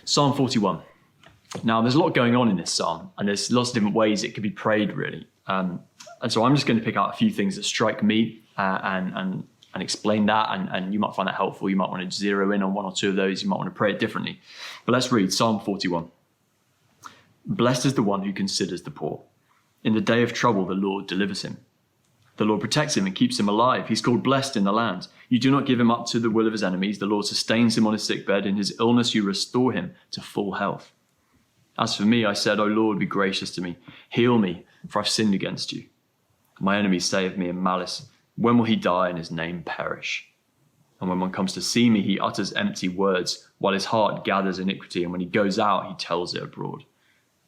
Psalm 41. Now, there's a lot going on in this psalm, and there's lots of different ways it could be prayed, really. And so I'm just going to pick out a few things that strike me and explain that, and you might find that helpful. You might want to zero in on one or two of those. You might want to pray it differently. But let's read Psalm 41. Blessed is the one who considers the poor. In the day of trouble, the Lord delivers him. The Lord protects him and keeps him alive. He's called blessed in the land. You do not give him up to the will of his enemies. The Lord sustains him on his sickbed. In his illness, you restore him to full health. As for me, I said, O Lord, be gracious to me. Heal me, for I've sinned against you. My enemies say of me in malice, when will he die and his name perish? And when one comes to see me, he utters empty words, while his heart gathers iniquity. And when he goes out, he tells it abroad.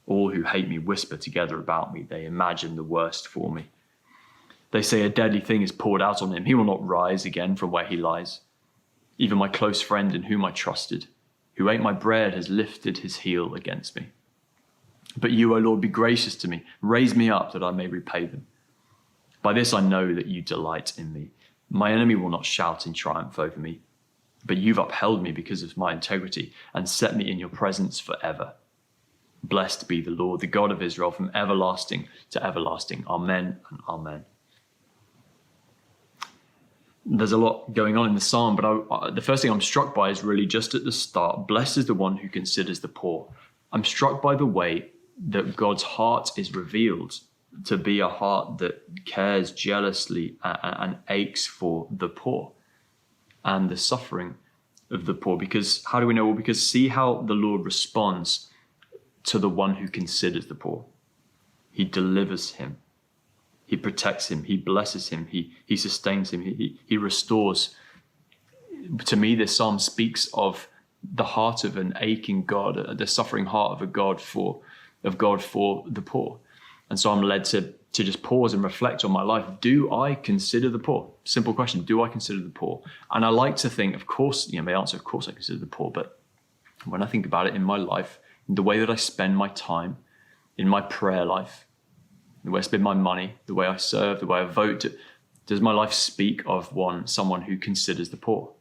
All who hate me whisper together about me. They imagine the worst for me. They say a deadly thing is poured out on him. He will not rise again from where he lies. Even my close friend in whom I trusted, who ate my bread, has lifted his heel against me. But you, O Lord, be gracious to me. Raise me up that I may repay them. By this I know that you delight in me. My enemy will not shout in triumph over me. But you've upheld me because of my integrity and set me in your presence forever. Blessed be the Lord, the God of Israel, from everlasting to everlasting. Amen and amen. There's a lot going on in the psalm, but the first thing I'm struck by is really just at the start. Blessed is the one who considers the poor. I'm struck by the way that God's heart is revealed to be a heart that cares jealously and aches for the poor and the suffering of the poor. Because how do we know? Well, because see how the Lord responds to the one who considers the poor. He delivers him. He protects him. He blesses him. He sustains him. He restores. To me, this psalm speaks of the heart of an aching God, the suffering heart of God for the poor. And so I'm led to just pause and reflect on my life. Do I consider the poor? Simple question. Do I consider the poor? And I like to think, of course, my answer, of course I consider the poor. But when I think about it in my life, the way that I spend my time, in my prayer life, the way I spend my money, the way I serve, the way I vote, does my life speak of someone who considers the poor?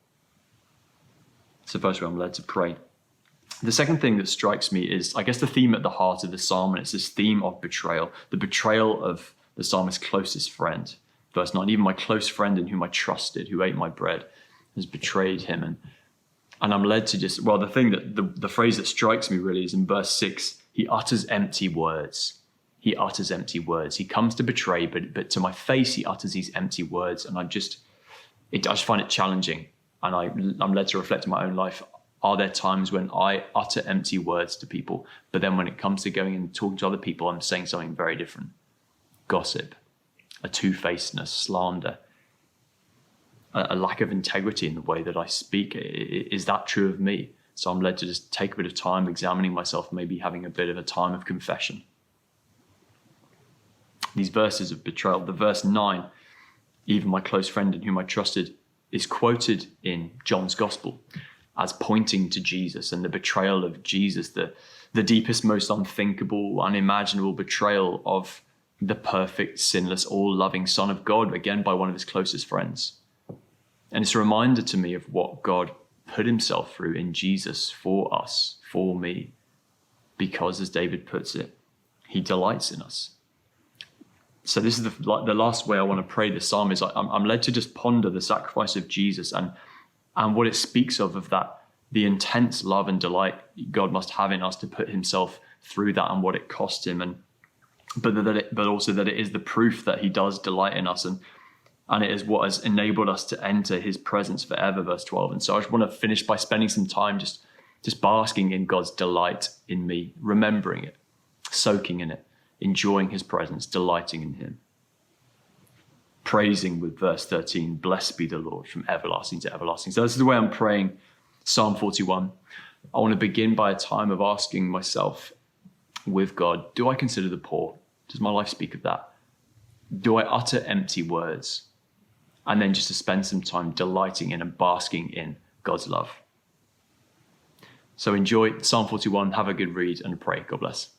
It's the first way I'm led to pray. The second thing that strikes me is, I guess, the theme at the heart of the psalm, and it's this theme of betrayal, the betrayal of the psalmist's closest friend. Verse 9, even my close friend in whom I trusted, who ate my bread, has betrayed him. And I'm led to just, the phrase that strikes me really is in verse 6, he utters empty words. He utters empty words. He comes to betray, but to my face, he utters these empty words. And I just find it challenging. And I'm led to reflect on my own life. Are there times when I utter empty words to people, but then when it comes to going and talking to other people, I'm saying something very different? Gossip, a two-facedness, slander, a lack of integrity in the way that I speak. Is that true of me? So I'm led to just take a bit of time examining myself, maybe having a bit of a time of confession. These verses of betrayal, the verse 9, even my close friend in whom I trusted, is quoted in John's gospel as pointing to Jesus and the betrayal of Jesus, the deepest, most unthinkable, unimaginable betrayal of the perfect, sinless, all-loving Son of God, again by one of his closest friends. And it's a reminder to me of what God put himself through in Jesus for us, for me, because, as David puts it, he delights in us. So this is the last way I want to pray this psalm is I'm led to just ponder the sacrifice of Jesus and what it speaks of that, the intense love and delight God must have in us to put himself through that and what it cost him. But also that it is the proof that he does delight in us and it is what has enabled us to enter his presence forever, verse 12. And so I just want to finish by spending some time just basking in God's delight in me, remembering it, soaking in it, enjoying his presence, delighting in him. Praising with verse 13, blessed be the Lord from everlasting to everlasting. So this is the way I'm praying Psalm 41. I want to begin by a time of asking myself with God, do I consider the poor? Does my life speak of that? Do I utter empty words? And then just to spend some time delighting in and basking in God's love. So enjoy Psalm 41, have a good read and pray. God bless.